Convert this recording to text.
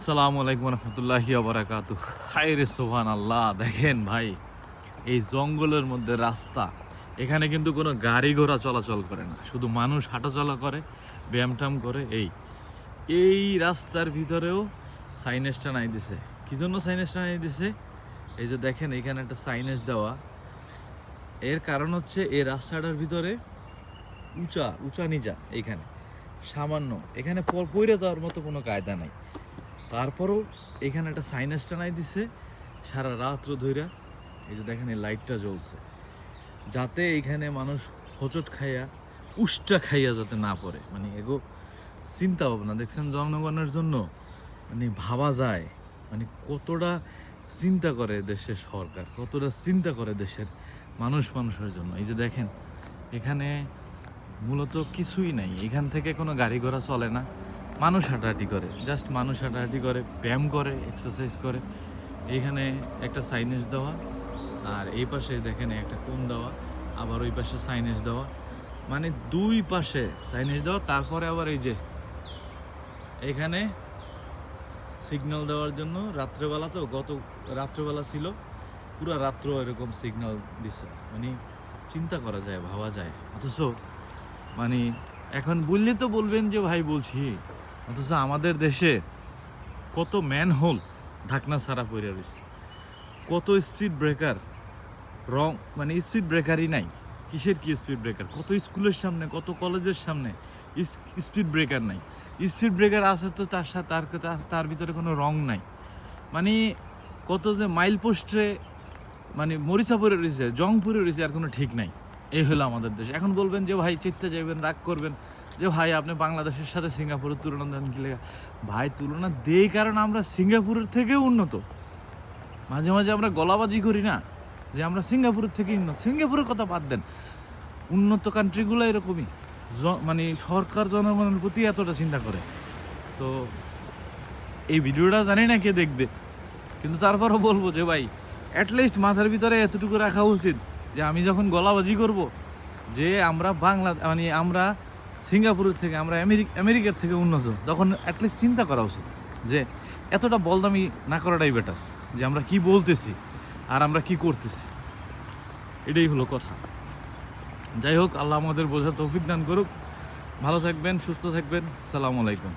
আসসালামু আলাইকুম রহমতুল্লাহি বারাকাতু। হায়রে সুবহানাল্লাহ, দেখেন ভাই, এই জঙ্গলের মধ্যে রাস্তা, এখানে কিন্তু কোনো গাড়ি ঘোড়া চলাচল করে না, শুধু মানুষ হাঁটাচলা করে, ব্যায়াম ট্যাম করে। এই রাস্তার ভিতরেও সাইনেজ টানাই দিছে। কি জন্য সাইনেজ টানাই দিছে? এই যে দেখেন, এখানে একটা সাইনেজ দেওয়া। এর কারণ হচ্ছে এই রাস্তাটার ভিতরে উঁচা উঁচা নিচা, এইখানে সামান্য, এখানে পইরে যাওয়ার মতো কোনো কায়দা নাই। তারপরও এখানে একটা সাইনেজ টানাই দিছে সারা রাত্র ধইরা। এই যে দেখেন, এই লাইটটা জ্বলছে, যাতে এইখানে মানুষ হোঁচট খাইয়া উষ্টা খাইয়া যাতে না পড়ে। মানে এগো চিন্তা ভাবনা দেখছেন জনগণের জন্য, মানে ভাবা যায় মানে কতটা চিন্তা করে দেশের সরকার, কতটা চিন্তা করে দেশের মানুষের জন্য। এই যে দেখেন, এখানে মূলত কিছুই নাই, এখান থেকে কোনো গাড়ি ঘোড়া চলে না, মানুষ হাঁটাহাঁটি করে, জাস্ট মানুষ হাঁটাহাঁটি করে, ব্যায়াম করে, এক্সারসাইজ করে। এইখানে একটা সাইনেজ দেওয়া, আর এই পাশে দেখেন একটা কোণ দেওয়া, আবার ওই পাশে সাইনেজ দেওয়া, মানে দুই পাশে সাইনেজ দেওয়া। তারপরে আবার এই যে এখানে সিগন্যাল দেওয়ার জন্য রাত্রেবেলা, তো গত রাত্রেবেলা ছিল, পুরো রাত্র এরকম সিগন্যাল দিছে। মানে চিন্তা করা যায়, ভাবা যায়। অথচ মানে এখন বললে তো বলবেন যে ভাই বলছি, অথচ আমাদের দেশে কত ম্যানহোল ঢাকনা ছাড়া পড়ে রয়েছে, কত স্পিড ব্রেকার রং, মানে স্পিড ব্রেকারই নাই। কিসের কি স্পিড ব্রেকার? কত স্কুলের সামনে, কত কলেজের সামনে স্পিড ব্রেকার নাই। স্পিড ব্রেকার আছে তো তার সাথে তার ভিতরে কোনো রং নাই। মানে কত যে মাইল পোস্টে মানে মরিচা পড়ে রয়েছে, জং পড়ে রয়েছে, আর কোনো ঠিক নাই। এই হলো আমাদের দেশ। এখন বলবেন যে ভাই চিত্তে যাবেন, রাগ করবেন যে ভাই আপনি বাংলাদেশের সাথে সিঙ্গাপুরের তুলনা দেন কি লেখা। ভাই তুলনা দেই কারণ আমরা সিঙ্গাপুরের থেকেও উন্নত। মাঝে মাঝে আমরা গলাবাজি করি না যে আমরা সিঙ্গাপুরের থেকে উন্নত। সিঙ্গাপুরের কথা বাদ দেন, উন্নত কান্ট্রিগুলো এরকমই, মানে সরকার জনগণের প্রতি এতটা চিন্তা করে। তো এই ভিডিওটা জানি না কে দেখবে, কিন্তু তারপরও বলবো যে ভাই অ্যাটলিস্ট মাথার ভিতরে এতটুকু রাখা উচিত যে আমি যখন গলাবাজি করব যে আমরা মানে আমরা সিঙ্গাপুরের থেকে, আমরা আমেরিকার থেকে উন্নত, তখন অ্যাটলিস্ট চিন্তা করা উচিত যে এতটা বলদামি না করাটাই বেটার, যে আমরা কি বলতেছি আর আমরা কি করতেছি। এটাই হলো কথা। যাই হোক, আল্লাহ আমাদের বোঝার তৌফিক দান করুক। ভালো থাকবেন, সুস্থ থাকবেন। আসসালামু আলাইকুম।